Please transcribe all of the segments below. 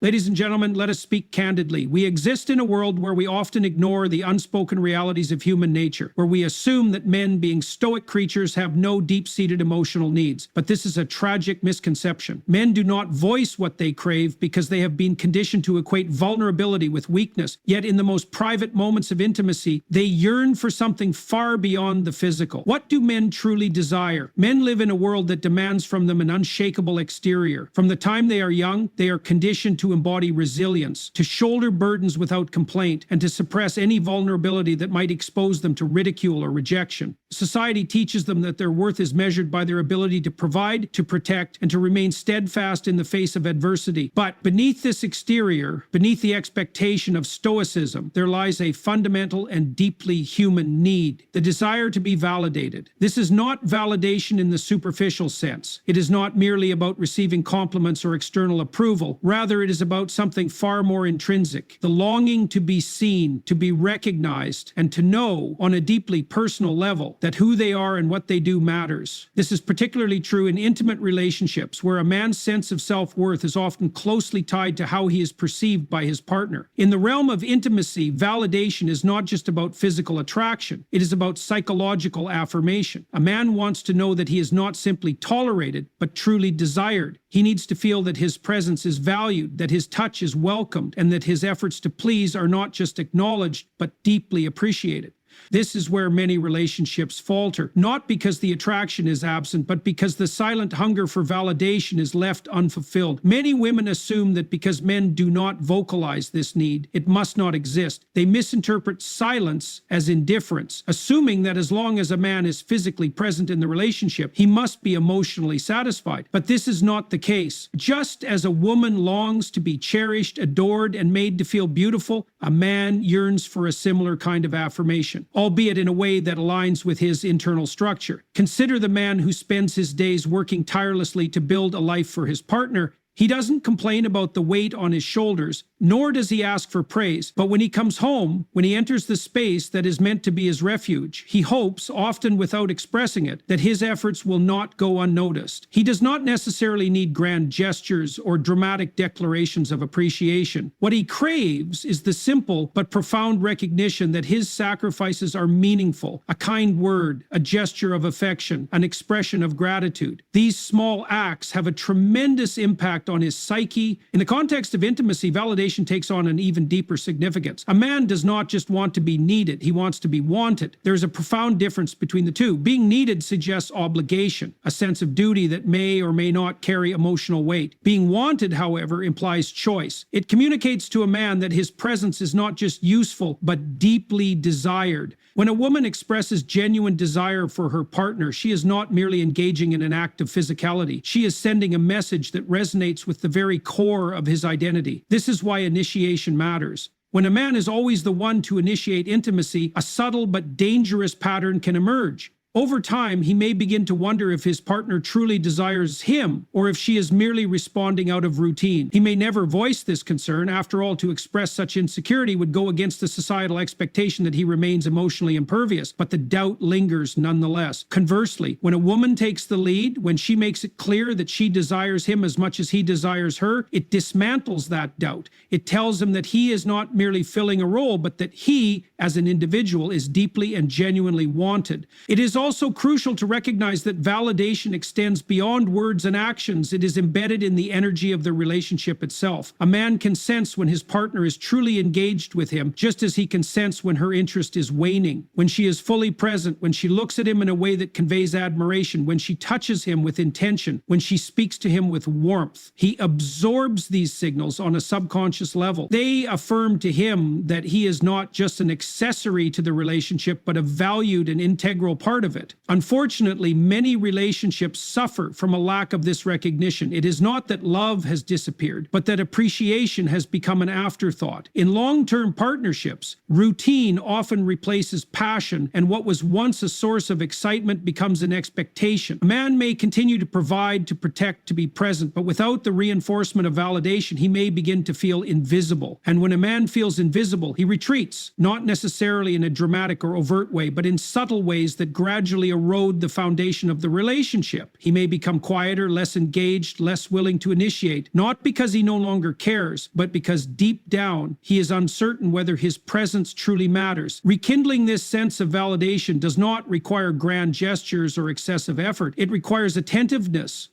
Ladies and gentlemen, let us speak candidly. We exist in a world where we often ignore the unspoken realities of human nature, where we assume that men, being stoic creatures, have no deep-seated emotional needs. But this is a tragic misconception. Men do not voice what they crave because they have been conditioned to equate vulnerability with weakness. Yet in the most private moments of intimacy, they yearn for something far beyond the physical. What do men truly desire? Men live in a world that demands from them an unshakable exterior. From the time they are young, they are conditioned to embody resilience, to shoulder burdens without complaint, and to suppress any vulnerability that might expose them to ridicule or rejection. Society teaches them that their worth is measured by their ability to provide, to protect, and to remain steadfast in the face of adversity. But beneath this exterior, beneath the expectation of stoicism, there lies a fundamental and deeply human need: the desire to be validated. This is not validation in the superficial sense. It is not merely about receiving compliments or external approval. Rather, it is about something far more intrinsic: the longing to be seen, to be recognized, and to know on a deeply personal level that who they are and what they do matters. This is particularly true in intimate relationships, where a man's sense of self-worth is often closely tied to how he is perceived by his partner. In the realm of intimacy, validation is not just about physical attraction. It is about psychological affirmation. A man wants to know that he is not simply tolerated, but truly desired. He needs to feel that his presence is valued, that his touch is welcomed, and that his efforts to please are not just acknowledged, but deeply appreciated. This is where many relationships falter, not because the attraction is absent, but because the silent hunger for validation is left unfulfilled. Many women assume that because men do not vocalize this need, it must not exist. They misinterpret silence as indifference, assuming that as long as a man is physically present in the relationship, he must be emotionally satisfied. But this is not the case. Just as a woman longs to be cherished, adored, and made to feel beautiful, a man yearns for a similar kind of affirmation, albeit in a way that aligns with his internal structure. Consider the man who spends his days working tirelessly to build a life for his partner. He doesn't complain about the weight on his shoulders, nor does he ask for praise. But when he comes home, when he enters the space that is meant to be his refuge, he hopes, often without expressing it, that his efforts will not go unnoticed. He does not necessarily need grand gestures or dramatic declarations of appreciation. What he craves is the simple but profound recognition that his sacrifices are meaningful: a kind word, a gesture of affection, an expression of gratitude. These small acts have a tremendous impact on his psyche. In the context of intimacy, validation takes on an even deeper significance. A man does not just want to be needed, he wants to be wanted. There is a profound difference between the two. Being needed suggests obligation, a sense of duty that may or may not carry emotional weight. Being wanted, however, implies choice. It communicates to a man that his presence is not just useful, but deeply desired. When a woman expresses genuine desire for her partner, she is not merely engaging in an act of physicality. She is sending a message that resonates with the very core of his identity. This is why initiation matters. When a man is always the one to initiate intimacy, a subtle but dangerous pattern can emerge. Over time, he may begin to wonder if his partner truly desires him, or if she is merely responding out of routine. He may never voice this concern. After all, to express such insecurity would go against the societal expectation that he remains emotionally impervious, but the doubt lingers nonetheless. Conversely, when a woman takes the lead, when she makes it clear that she desires him as much as he desires her, it dismantles that doubt. It tells him that he is not merely filling a role, but that he, as an individual, is deeply and genuinely wanted. It is also crucial to recognize that validation extends beyond words and actions. It is embedded in the energy of the relationship itself. A man can sense when his partner is truly engaged with him, just as he can sense when her interest is waning, when she is fully present, when she looks at him in a way that conveys admiration, when she touches him with intention, when she speaks to him with warmth. He absorbs these signals on a subconscious level. They affirm to him that he is not just an accessory to the relationship, but a valued and integral part of it. Unfortunately, many relationships suffer from a lack of this recognition. It is not that love has disappeared, but that appreciation has become an afterthought. In long-term partnerships, routine often replaces passion, and what was once a source of excitement becomes an expectation. A man may continue to provide, to protect, to be present, but without the reinforcement of validation, he may begin to feel invisible. And when a man feels invisible, he retreats, not necessarily in a dramatic or overt way, but in subtle ways that gradually gradually erode the foundation of the relationship. He may become quieter, less engaged, less willing to initiate, not because he no longer cares, but because deep down he is uncertain whether his presence truly matters. Rekindling this sense of validation does not require grand gestures or excessive effort. It requires attentiveness.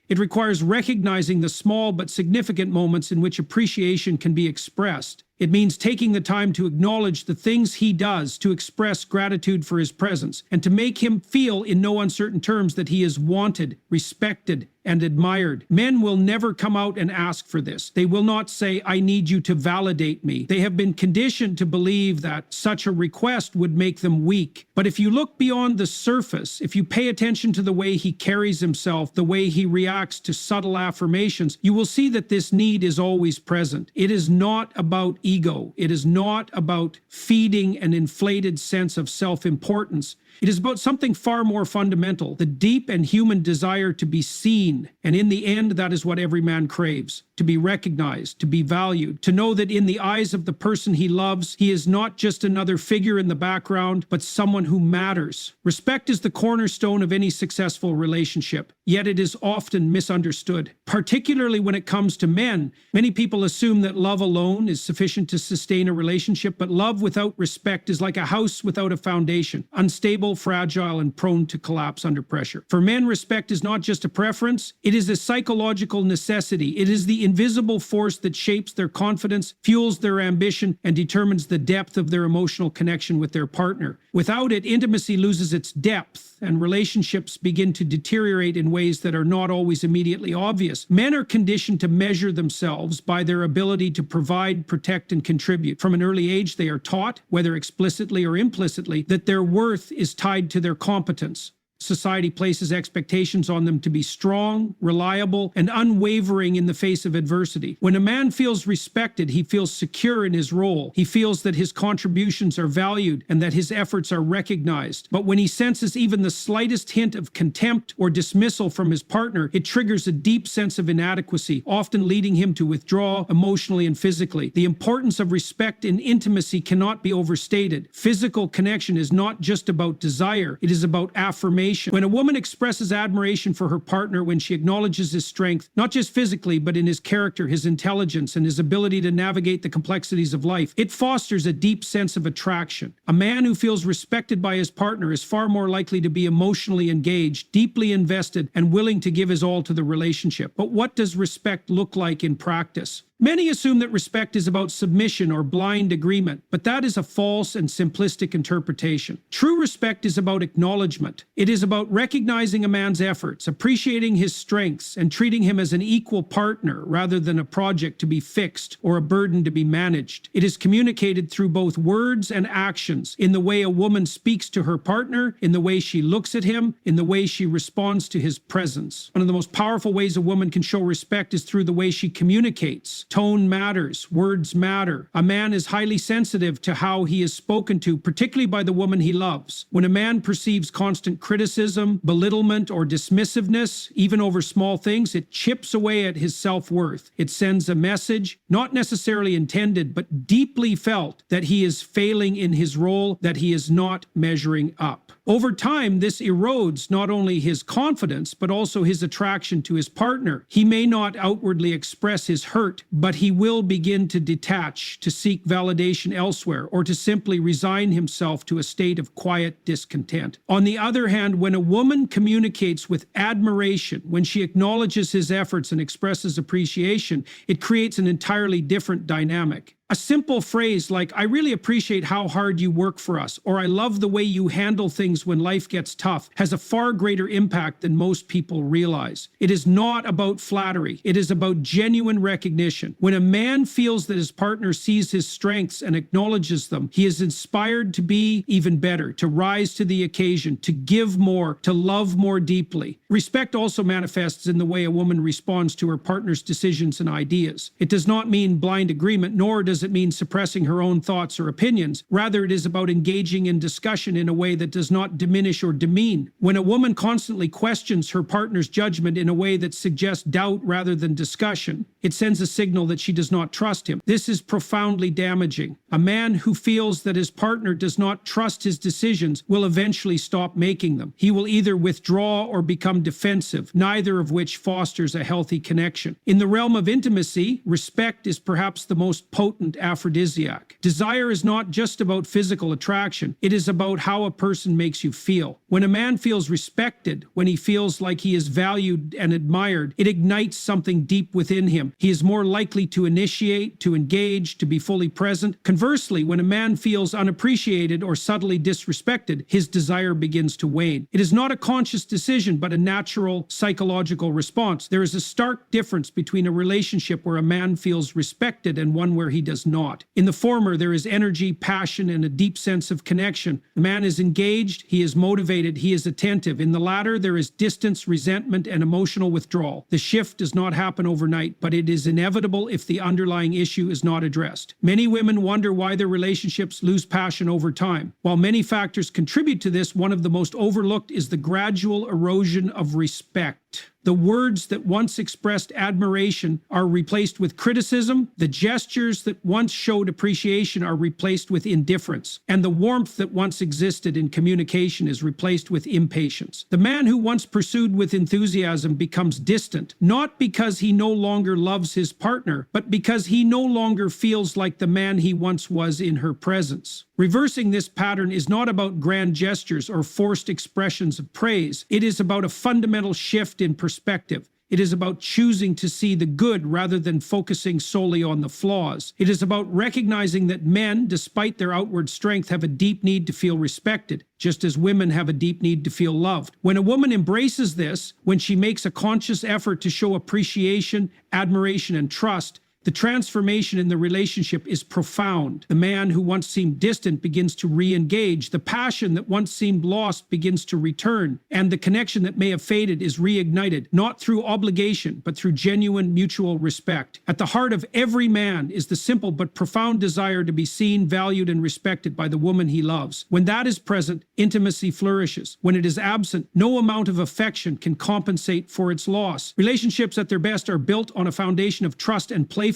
It requires recognizing the small but significant moments in which appreciation can be expressed. It means taking the time to acknowledge the things he does, to express gratitude for his presence, and to make him feel in no uncertain terms that he is wanted, respected, and admired. Men will never come out and ask for this. They will not say, "I need you to validate me." They have been conditioned to believe that such a request would make them weak. But if you look beyond the surface, if you pay attention to the way he carries himself, the way he reacts to subtle affirmations, you will see that this need is always present. It is not about ego. It is not about feeding an inflated sense of self-importance. It is about something far more fundamental, the deep and human desire to be seen. And in the end, that is what every man craves: to be recognized, to be valued, to know that in the eyes of the person he loves, he is not just another figure in the background, but someone who matters. Respect is the cornerstone of any successful relationship, yet it is often misunderstood. Particularly when it comes to men, many people assume that love alone is sufficient to sustain a relationship, but love without respect is like a house without a foundation, unstable, fragile, and prone to collapse under pressure. For men, respect is not just a preference, it is a psychological necessity. It is the invisible force that shapes their confidence, fuels their ambition, and determines the depth of their emotional connection with their partner. Without it, intimacy loses its depth, and relationships begin to deteriorate in ways that are not always immediately obvious. Men are conditioned to measure themselves by their ability to provide, protect, and contribute. From an early age, they are taught, whether explicitly or implicitly, that their worth is tied to their competence. Society places expectations on them to be strong, reliable, and unwavering in the face of adversity. When a man feels respected, he feels secure in his role. He feels that his contributions are valued and that his efforts are recognized. But when he senses even the slightest hint of contempt or dismissal from his partner, it triggers a deep sense of inadequacy, often leading him to withdraw emotionally and physically. The importance of respect in intimacy cannot be overstated. Physical connection is not just about desire, it is about affirmation. When a woman expresses admiration for her partner, when she acknowledges his strength, not just physically, but in his character, his intelligence, and his ability to navigate the complexities of life, it fosters a deep sense of attraction. A man who feels respected by his partner is far more likely to be emotionally engaged, deeply invested, and willing to give his all to the relationship. But what does respect look like in practice? Many assume that respect is about submission or blind agreement, but that is a false and simplistic interpretation. True respect is about acknowledgement. It is about recognizing a man's efforts, appreciating his strengths, and treating him as an equal partner rather than a project to be fixed or a burden to be managed. It is communicated through both words and actions, in the way a woman speaks to her partner, in the way she looks at him, in the way she responds to his presence. One of the most powerful ways a woman can show respect is through the way she communicates. Tone matters. Words matter. A man is highly sensitive to how he is spoken to, particularly by the woman he loves. When a man perceives constant criticism, belittlement, or dismissiveness, even over small things, it chips away at his self-worth. It sends a message, not necessarily intended, but deeply felt, that he is failing in his role, that he is not measuring up. Over time, this erodes not only his confidence, but also his attraction to his partner. He may not outwardly express his hurt, but he will begin to detach, to seek validation elsewhere, or to simply resign himself to a state of quiet discontent. On the other hand, when a woman communicates with admiration, when she acknowledges his efforts and expresses appreciation, it creates an entirely different dynamic. A simple phrase like, "I really appreciate how hard you work for us," or "I love the way you handle things when life gets tough," has a far greater impact than most people realize. It is not about flattery. It is about genuine recognition. When a man feels that his partner sees his strengths and acknowledges them, he is inspired to be even better, to rise to the occasion, to give more, to love more deeply. Respect also manifests in the way a woman responds to her partner's decisions and ideas. It does not mean blind agreement, nor does it mean suppressing her own thoughts or opinions. Rather, it is about engaging in discussion in a way that does not diminish or demean. When a woman constantly questions her partner's judgment in a way that suggests doubt rather than discussion, It sends a signal that she does not trust him. This is profoundly damaging. A man who feels that his partner does not trust his decisions will eventually stop making them. He will either withdraw or become defensive, neither of which fosters a healthy connection. In the realm of intimacy, respect is perhaps the most potent aphrodisiac. Desire is not just about physical attraction. It is about how a person makes you feel. When a man feels respected, when he feels like he is valued and admired, it ignites something deep within him. He is more likely to initiate, to engage, to be fully present. Conversely, when a man feels unappreciated or subtly disrespected, his desire begins to wane. It is not a conscious decision, but a natural psychological response. There is a stark difference between a relationship where a man feels respected and one where he does not. In the former, there is energy, passion, and a deep sense of connection. The man is engaged, he is motivated, he is attentive. In the latter, there is distance, resentment, and emotional withdrawal. The shift does not happen overnight, but it is inevitable if the underlying issue is not addressed. Many women wonder why their relationships lose passion over time. While many factors contribute to this, one of the most overlooked is the gradual erosion of respect. The words that once expressed admiration are replaced with criticism. The gestures that once showed appreciation are replaced with indifference. And the warmth that once existed in communication is replaced with impatience. The man who once pursued with enthusiasm becomes distant, not because he no longer loves his partner, but because he no longer feels like the man he once was in her presence. Reversing this pattern is not about grand gestures or forced expressions of praise. It is about a fundamental shift in perspective. It is about choosing to see the good rather than focusing solely on the flaws. It is about recognizing that men, despite their outward strength, have a deep need to feel respected, just as women have a deep need to feel loved. When a woman embraces this, when she makes a conscious effort to show appreciation, admiration, and trust, the transformation in the relationship is profound. The man who once seemed distant begins to re-engage. The passion that once seemed lost begins to return. And the connection that may have faded is reignited, not through obligation, but through genuine mutual respect. At the heart of every man is the simple but profound desire to be seen, valued, and respected by the woman he loves. When that is present, intimacy flourishes. When it is absent, no amount of affection can compensate for its loss. Relationships at their best are built on a foundation of trust and playfulness.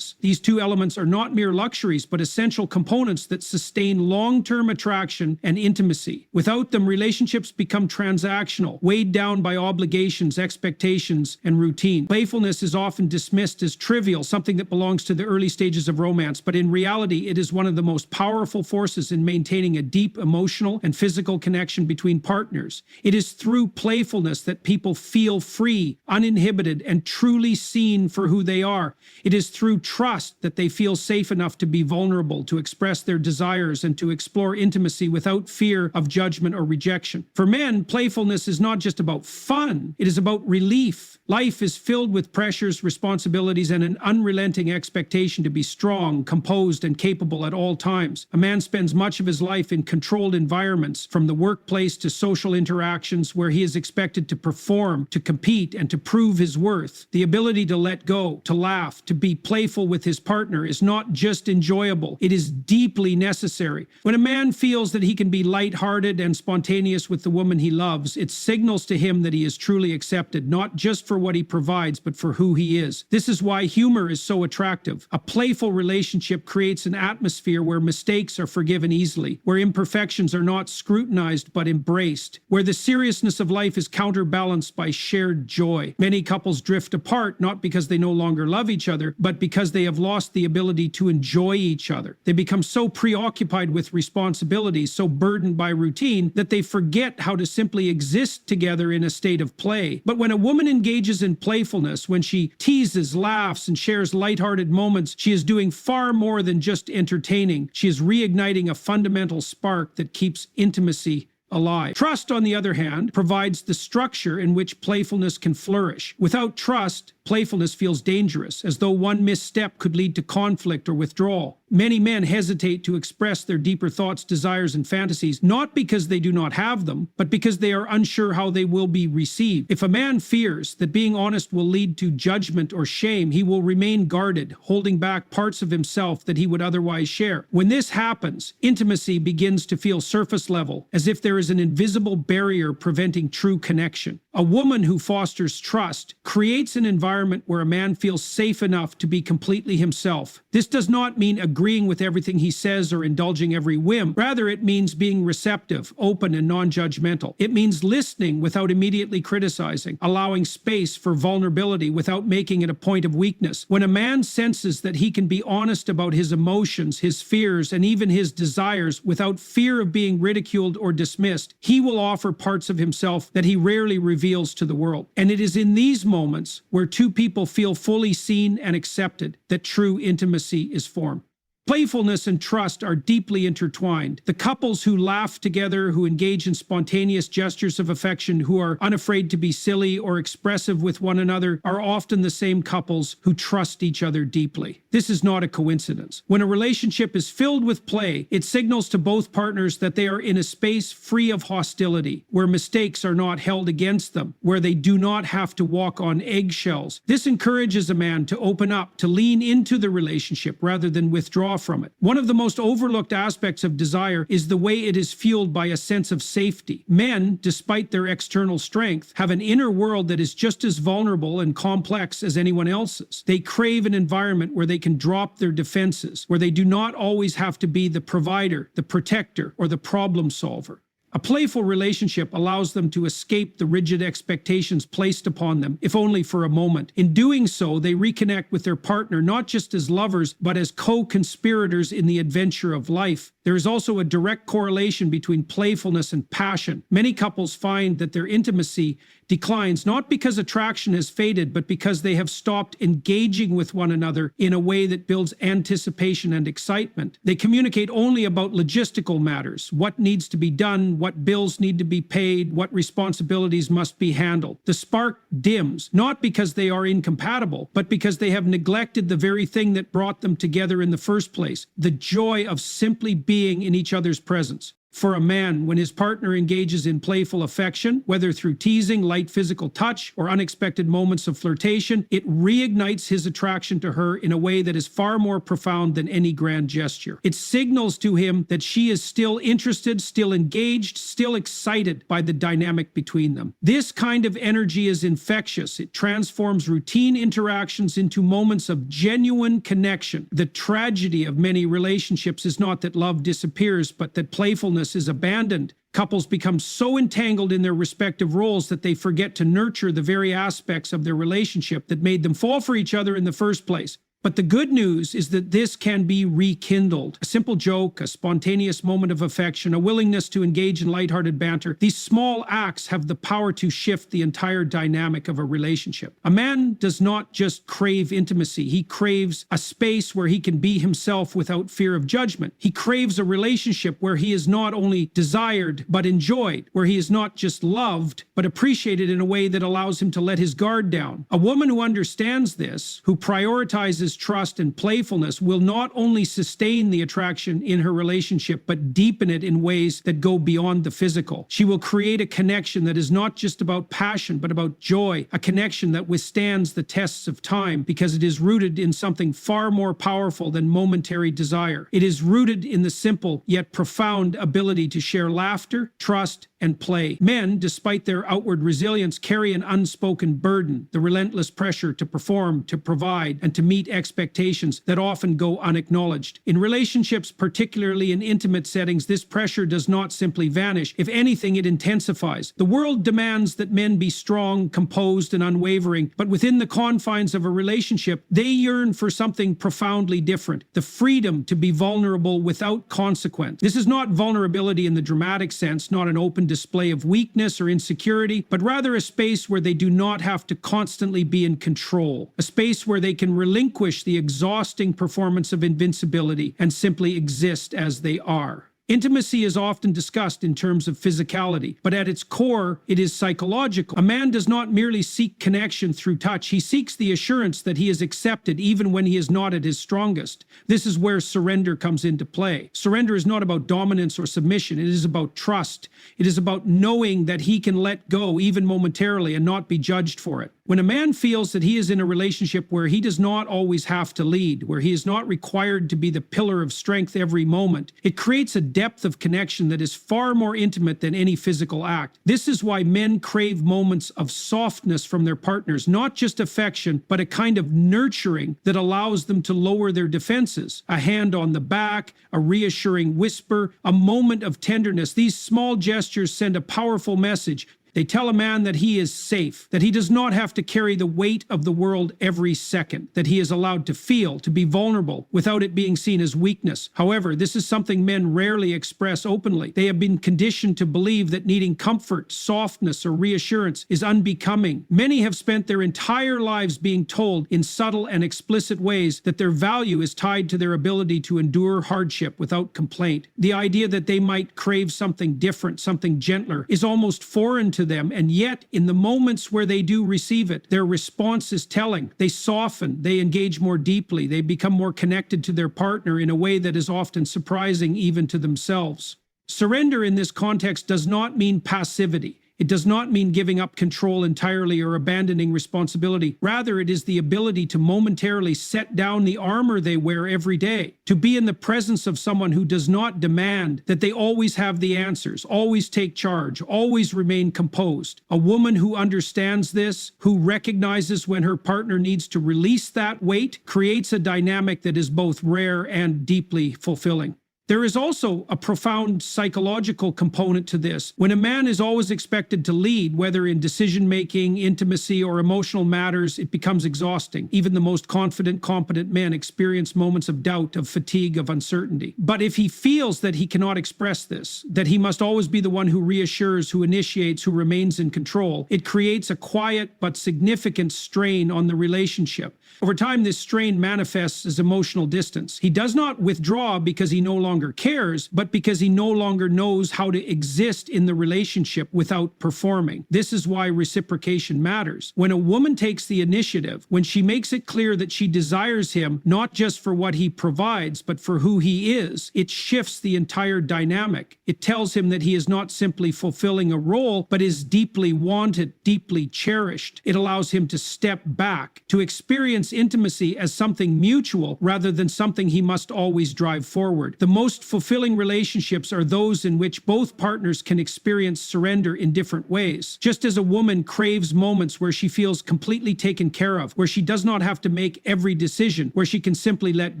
These two elements are not mere luxuries, but essential components that sustain long-term attraction and intimacy. Without them, relationships become transactional, weighed down by obligations, expectations, and routine. Playfulness is often dismissed as trivial, something that belongs to the early stages of romance, but in reality, it is one of the most powerful forces in maintaining a deep emotional and physical connection between partners. It is through playfulness that people feel free, uninhibited, and truly seen for who they are. It is through trust that they feel safe enough to be vulnerable, to express their desires, and to explore intimacy without fear of judgment or rejection. For men, playfulness is not just about fun, it is about relief. Life is filled with pressures, responsibilities, and an unrelenting expectation to be strong, composed, and capable at all times. A man spends much of his life in controlled environments, from the workplace to social interactions, where he is expected to perform, to compete, and to prove his worth. The ability to let go, to laugh, to be playful with his partner is not just enjoyable, it is deeply necessary. When a man feels that he can be lighthearted and spontaneous with the woman he loves, it signals to him that he is truly accepted, not just for what he provides, but for who he is. This is why humor is so attractive. A playful relationship creates an atmosphere where mistakes are forgiven easily, where imperfections are not scrutinized but embraced, where the seriousness of life is counterbalanced by shared joy. Many couples drift apart not because they no longer love each other, but because they have lost the ability to enjoy each other. They become so preoccupied with responsibilities, so burdened by routine, that they forget how to simply exist together in a state of play. But when a woman engages in playfulness, when she teases, laughs, and shares lighthearted moments, she is doing far more than just entertaining. She is reigniting a fundamental spark that keeps intimacy alive. Trust, on the other hand, provides the structure in which playfulness can flourish. Without trust, playfulness feels dangerous, as though one misstep could lead to conflict or withdrawal. Many men hesitate to express their deeper thoughts, desires, and fantasies, not because they do not have them, but because they are unsure how they will be received. If a man fears that being honest will lead to judgment or shame, he will remain guarded, holding back parts of himself that he would otherwise share. When this happens, intimacy begins to feel surface level, as if there is an invisible barrier preventing true connection. A woman who fosters trust creates an environment environment where a man feels safe enough to be completely himself. This does not mean agreeing with everything he says or indulging every whim. Rather, it means being receptive, open, and non-judgmental. It means listening without immediately criticizing, allowing space for vulnerability without making it a point of weakness. When a man senses that he can be honest about his emotions, his fears, and even his desires without fear of being ridiculed or dismissed, he will offer parts of himself that he rarely reveals to the world. And it is in these moments where two people feel fully seen and accepted that true intimacy is formed. Playfulness and trust are deeply intertwined. The couples who laugh together, who engage in spontaneous gestures of affection, who are unafraid to be silly or expressive with one another, are often the same couples who trust each other deeply. This is not a coincidence. When a relationship is filled with play, it signals to both partners that they are in a space free of hostility, where mistakes are not held against them, where they do not have to walk on eggshells. This encourages a man to open up, to lean into the relationship rather than withdraw from it. One of the most overlooked aspects of desire is the way it is fueled by a sense of safety. Men, despite their external strength, have an inner world that is just as vulnerable and complex as anyone else's. They crave an environment where they can drop their defenses, where they do not always have to be the provider, the protector, or the problem solver. A playful relationship allows them to escape the rigid expectations placed upon them, if only for a moment. In doing so, they reconnect with their partner not just as lovers, but as co-conspirators in the adventure of life. There is also a direct correlation between playfulness and passion. Many couples find that their intimacy declines not because attraction has faded, but because they have stopped engaging with one another in a way that builds anticipation and excitement. They communicate only about logistical matters, what needs to be done, what bills need to be paid, what responsibilities must be handled. The spark dims, not because they are incompatible, but because they have neglected the very thing that brought them together in the first place, the joy of simply being in each other's presence. For a man, when his partner engages in playful affection, whether through teasing, light physical touch, or unexpected moments of flirtation, it reignites his attraction to her in a way that is far more profound than any grand gesture. It signals to him that she is still interested, still engaged, still excited by the dynamic between them. This kind of energy is infectious. It transforms routine interactions into moments of genuine connection. The tragedy of many relationships is not that love disappears, but that playfulness is abandoned. Couples become so entangled in their respective roles that they forget to nurture the very aspects of their relationship that made them fall for each other in the first place. But the good news is that this can be rekindled. A simple joke, a spontaneous moment of affection, a willingness to engage in lighthearted banter. These small acts have the power to shift the entire dynamic of a relationship. A man does not just crave intimacy. He craves a space where he can be himself without fear of judgment. He craves a relationship where he is not only desired, but enjoyed, where he is not just loved, but appreciated in a way that allows him to let his guard down. A woman who understands this, who prioritizes trust and playfulness, will not only sustain the attraction in her relationship, but deepen it in ways that go beyond the physical. She will create a connection that is not just about passion, but about joy, a connection that withstands the tests of time because it is rooted in something far more powerful than momentary desire. It is rooted in the simple yet profound ability to share laughter, trust, and play. Men, despite their outward resilience, carry an unspoken burden, the relentless pressure to perform, to provide, and to meet expectations that often go unacknowledged. In relationships, particularly in intimate settings, this pressure does not simply vanish. If anything, it intensifies. The world demands that men be strong, composed, and unwavering, but within the confines of a relationship, they yearn for something profoundly different, the freedom to be vulnerable without consequence. This is not vulnerability in the dramatic sense, not an open display of weakness or insecurity, but rather a space where they do not have to constantly be in control, a space where they can relinquish the exhausting performance of invincibility and simply exist as they are. Intimacy is often discussed in terms of physicality, but at its core, it is psychological. A man does not merely seek connection through touch. He seeks the assurance that he is accepted even when he is not at his strongest. This is where surrender comes into play. Surrender is not about dominance or submission. It is about trust. It is about knowing that he can let go even momentarily and not be judged for it. When a man feels that he is in a relationship where he does not always have to lead, where he is not required to be the pillar of strength every moment, it creates a depth of connection that is far more intimate than any physical act. This is why men crave moments of softness from their partners, not just affection, but a kind of nurturing that allows them to lower their defenses. A hand on the back, a reassuring whisper, a moment of tenderness. These small gestures send a powerful message. They tell a man that he is safe, that he does not have to carry the weight of the world every second, that he is allowed to feel, to be vulnerable, without it being seen as weakness. However, this is something men rarely express openly. They have been conditioned to believe that needing comfort, softness, or reassurance is unbecoming. Many have spent their entire lives being told in subtle and explicit ways that their value is tied to their ability to endure hardship without complaint. The idea that they might crave something different, something gentler, is almost foreign to them, and yet in the moments where they do receive it, their response is telling. They soften, they engage more deeply, they become more connected to their partner in a way that is often surprising even to themselves. Surrender in this context does not mean passivity. It does not mean giving up control entirely or abandoning responsibility. Rather, it is the ability to momentarily set down the armor they wear every day, to be in the presence of someone who does not demand that they always have the answers, always take charge, always remain composed. A woman who understands this, who recognizes when her partner needs to release that weight, creates a dynamic that is both rare and deeply fulfilling. There is also a profound psychological component to this. When a man is always expected to lead, whether in decision-making, intimacy, or emotional matters, it becomes exhausting. Even the most confident, competent men experience moments of doubt, of fatigue, of uncertainty. But if he feels that he cannot express this, that he must always be the one who reassures, who initiates, who remains in control, it creates a quiet but significant strain on the relationship. Over time, this strain manifests as emotional distance. He does not withdraw because he no longer cares, but because he no longer knows how to exist in the relationship without performing. This is why reciprocation matters. When a woman takes the initiative, when she makes it clear that she desires him not just for what he provides, but for who he is, it shifts the entire dynamic. It tells him that he is not simply fulfilling a role, but is deeply wanted, deeply cherished. It allows him to step back, to experience intimacy as something mutual rather than something he must always drive forward. The most fulfilling relationships are those in which both partners can experience surrender in different ways. Just as a woman craves moments where she feels completely taken care of, where she does not have to make every decision, where she can simply let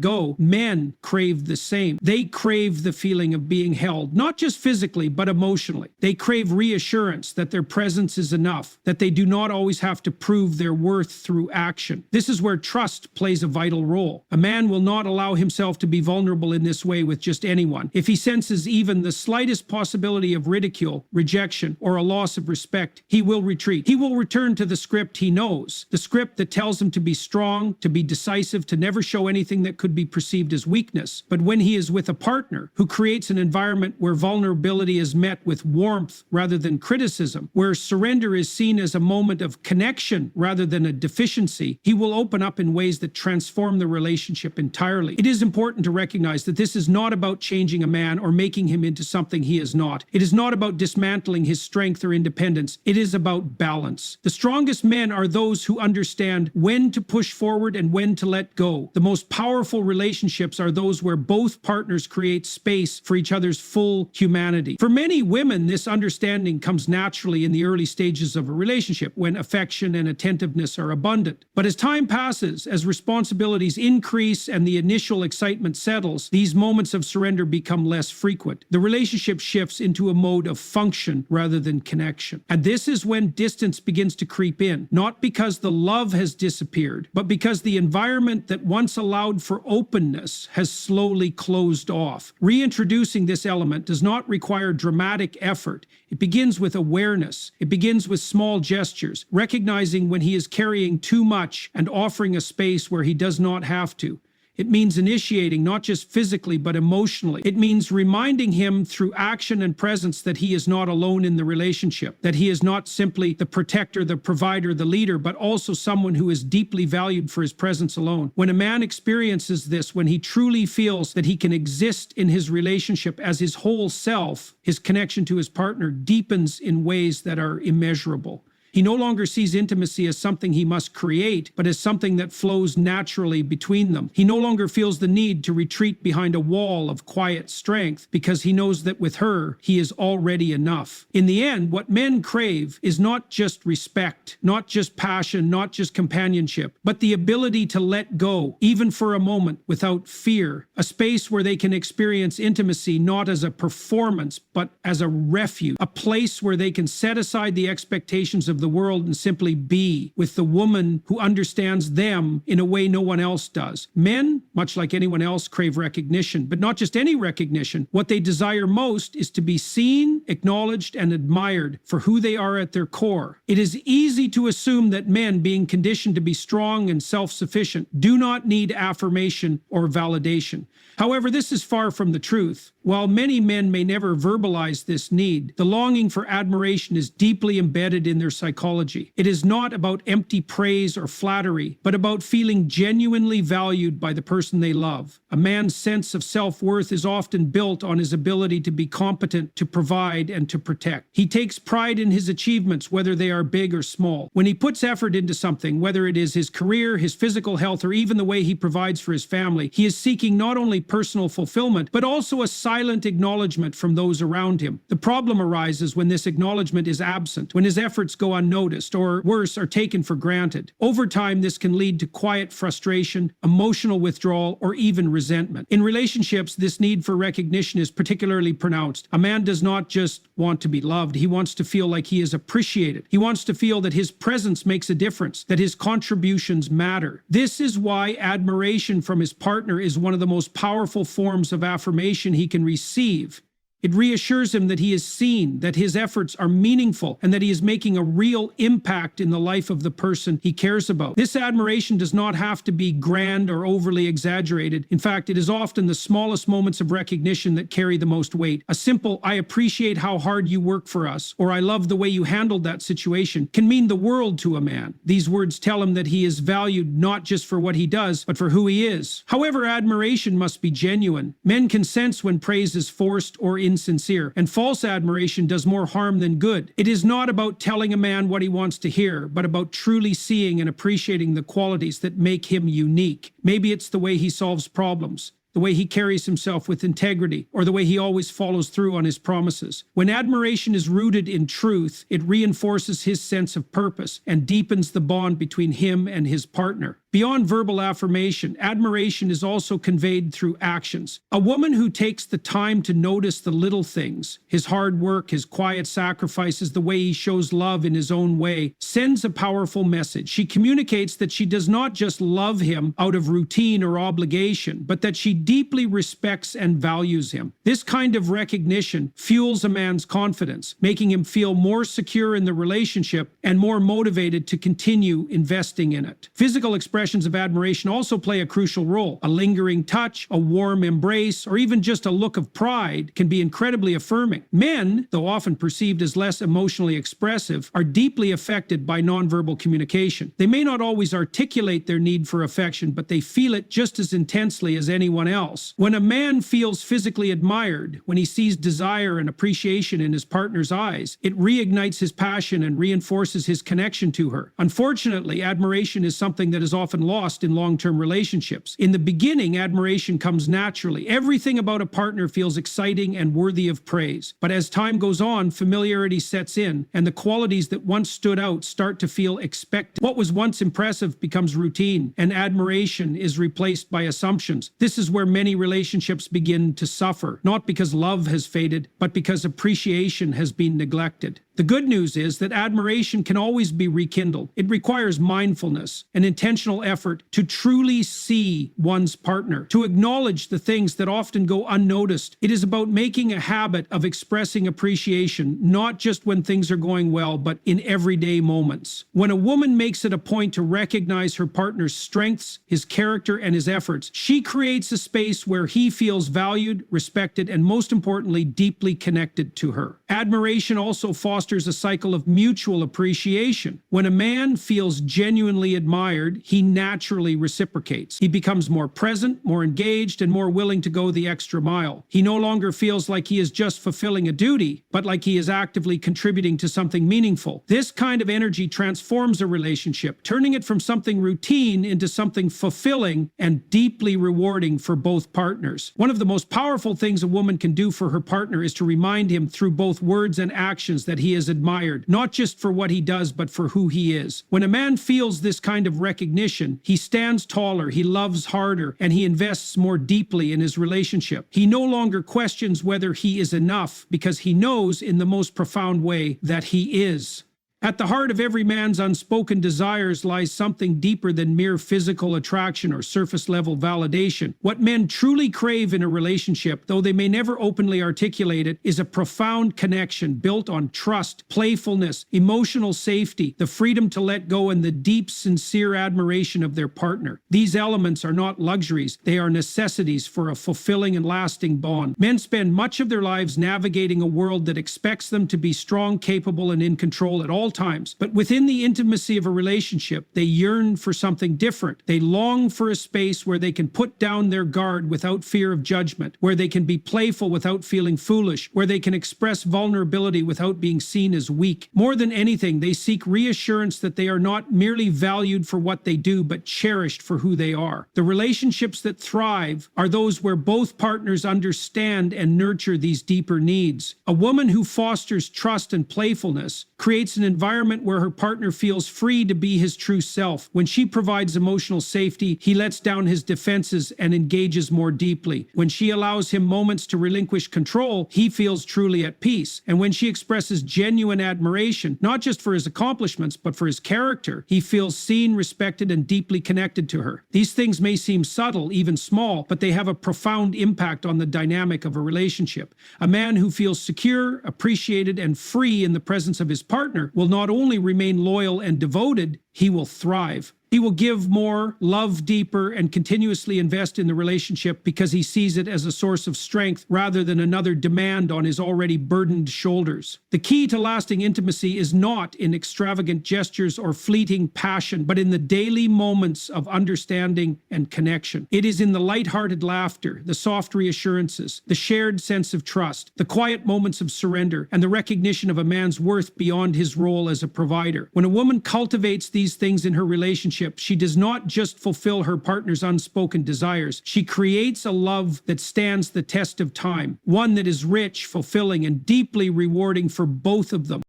go, men crave the same. They crave the feeling of being held, not just physically, but emotionally. They crave reassurance that their presence is enough, that they do not always have to prove their worth through action. This is where trust plays a vital role. A man will not allow himself to be vulnerable in this way with just anyone. If he senses even the slightest possibility of ridicule, rejection, or a loss of respect, he will retreat. He will return to the script he knows, the script that tells him to be strong, to be decisive, to never show anything that could be perceived as weakness. But when he is with a partner who creates an environment where vulnerability is met with warmth rather than criticism, where surrender is seen as a moment of connection rather than a deficiency, he will open up in ways that transform the relationship entirely. It is important to recognize that this is not about changing a man or making him into something he is not. It is not about dismantling his strength or independence. It is about balance. The strongest men are those who understand when to push forward and when to let go. The most powerful relationships are those where both partners create space for each other's full humanity. For many women, this understanding comes naturally in the early stages of a relationship when affection and attentiveness are abundant. But as time passes, as responsibilities increase and the initial excitement settles, these moments of surrender become less frequent. The relationship shifts into a mode of function rather than connection. And this is when distance begins to creep in, not because the love has disappeared, but because the environment that once allowed for openness has slowly closed off. Reintroducing this element does not require dramatic effort. It begins with awareness. It begins with small gestures, recognizing when he is carrying too much and offering a space where he does not have to. It means initiating, not just physically, but emotionally. It means reminding him through action and presence that he is not alone in the relationship, that he is not simply the protector, the provider, the leader, but also someone who is deeply valued for his presence alone. When a man experiences this, when he truly feels that he can exist in his relationship as his whole self, his connection to his partner deepens in ways that are immeasurable. He no longer sees intimacy as something he must create, but as something that flows naturally between them. He no longer feels the need to retreat behind a wall of quiet strength because he knows that with her, he is already enough. In the end, what men crave is not just respect, not just passion, not just companionship, but the ability to let go, even for a moment, without fear. A space where they can experience intimacy not as a performance, but as a refuge. A place where they can set aside the expectations of the world and simply be with the woman who understands them in a way no one else does. Men, much like anyone else, crave recognition, but not just any recognition. What they desire most is to be seen, acknowledged, and admired for who they are at their core. It is easy to assume that men, being conditioned to be strong and self-sufficient, do not need affirmation or validation. However, this is far from the truth. While many men may never verbalize this need, the longing for admiration is deeply embedded in their psychology. It is not about empty praise or flattery, but about feeling genuinely valued by the person they love. A man's sense of self-worth is often built on his ability to be competent, to provide, and to protect. He takes pride in his achievements, whether they are big or small. When he puts effort into something, whether it is his career, his physical health, or even the way he provides for his family, he is seeking not only personal fulfillment, but also a silent acknowledgement from those around him. The problem arises when this acknowledgement is absent, when his efforts go unnoticed, or worse, are taken for granted. Over time, this can lead to quiet frustration, emotional withdrawal, or even resentment. In relationships, this need for recognition is particularly pronounced. A man does not just want to be loved, he wants to feel like he is appreciated. He wants to feel that his presence makes a difference, that his contributions matter. This is why admiration from his partner is one of the most powerful forms of affirmation he can receive. It reassures him that he is seen, that his efforts are meaningful, and that he is making a real impact in the life of the person he cares about. This admiration does not have to be grand or overly exaggerated. In fact, it is often the smallest moments of recognition that carry the most weight. A simple, "I appreciate how hard you work for us," or "I love the way you handled that situation," can mean the world to a man. These words tell him that he is valued not just for what he does, but for who he is. However, admiration must be genuine. Men can sense when praise is forced or insincere, and false admiration does more harm than good. It is not about telling a man what he wants to hear, but about truly seeing and appreciating the qualities that make him unique. Maybe it's the way he solves problems, the way he carries himself with integrity, or the way he always follows through on his promises. When admiration is rooted in truth, it reinforces his sense of purpose and deepens the bond between him and his partner. Beyond verbal affirmation, admiration is also conveyed through actions. A woman who takes the time to notice the little things, his hard work, his quiet sacrifices, the way he shows love in his own way, sends a powerful message. She communicates that she does not just love him out of routine or obligation, but that she deeply respects and values him. This kind of recognition fuels a man's confidence, making him feel more secure in the relationship and more motivated to continue investing in it. Physical expressions of admiration also play a crucial role. A lingering touch, a warm embrace, or even just a look of pride can be incredibly affirming. Men, though often perceived as less emotionally expressive, are deeply affected by nonverbal communication. They may not always articulate their need for affection, but they feel it just as intensely as anyone else. When a man feels physically admired, when he sees desire and appreciation in his partner's eyes, it reignites his passion and reinforces his connection to her. Unfortunately, admiration is something that is often lost in long-term relationships. In the beginning, admiration comes naturally. Everything about a partner feels exciting and worthy of praise. But as time goes on, familiarity sets in, and the qualities that once stood out start to feel expected. What was once impressive becomes routine, and admiration is replaced by assumptions. This is where many relationships begin to suffer, not because love has faded, but because appreciation has been neglected. The good news is that admiration can always be rekindled. It requires mindfulness, an intentional effort to truly see one's partner, to acknowledge the things that often go unnoticed. It is about making a habit of expressing appreciation, not just when things are going well, but in everyday moments. When a woman makes it a point to recognize her partner's strengths, his character, and his efforts, she creates a space where he feels valued, respected, and most importantly, deeply connected to her. Admiration also fosters fosters a cycle of mutual appreciation. When a man feels genuinely admired, he naturally reciprocates. He becomes more present, more engaged, and more willing to go the extra mile. He no longer feels like he is just fulfilling a duty, but like he is actively contributing to something meaningful. This kind of energy transforms a relationship, turning it from something routine into something fulfilling and deeply rewarding for both partners. One of the most powerful things a woman can do for her partner is to remind him through both words and actions that he is admired, not just for what he does, but for who he is. When a man feels this kind of recognition, he stands taller, he loves harder, and he invests more deeply in his relationship. He no longer questions whether he is enough because he knows in the most profound way that he is. At the heart of every man's unspoken desires lies something deeper than mere physical attraction or surface-level validation. What men truly crave in a relationship, though they may never openly articulate it, is a profound connection built on trust, playfulness, emotional safety, the freedom to let go, and the deep, sincere admiration of their partner. These elements are not luxuries, they are necessities for a fulfilling and lasting bond. Men spend much of their lives navigating a world that expects them to be strong, capable, and in control at all times. But within the intimacy of a relationship, they yearn for something different. They long for a space where they can put down their guard without fear of judgment, where they can be playful without feeling foolish, where they can express vulnerability without being seen as weak. More than anything, they seek reassurance that they are not merely valued for what they do, but cherished for who they are. The relationships that thrive are those where both partners understand and nurture these deeper needs. A woman who fosters trust and playfulness creates an environment where her partner feels free to be his true self. When she provides emotional safety, he lets down his defenses and engages more deeply. When she allows him moments to relinquish control, he feels truly at peace. And when she expresses genuine admiration, not just for his accomplishments, but for his character, he feels seen, respected, and deeply connected to her. These things may seem subtle, even small, but they have a profound impact on the dynamic of a relationship. A man who feels secure, appreciated, and free in the presence of his partner will not only remain loyal and devoted, he will thrive. He will give more, love deeper, and continuously invest in the relationship because he sees it as a source of strength rather than another demand on his already burdened shoulders. The key to lasting intimacy is not in extravagant gestures or fleeting passion, but in the daily moments of understanding and connection. It is in the lighthearted laughter, the soft reassurances, the shared sense of trust, the quiet moments of surrender, and the recognition of a man's worth beyond his role as a provider. When a woman cultivates these things in her relationship, she does not just fulfill her partner's unspoken desires. She creates a love that stands the test of time, one that is rich, fulfilling, and deeply rewarding for both of them.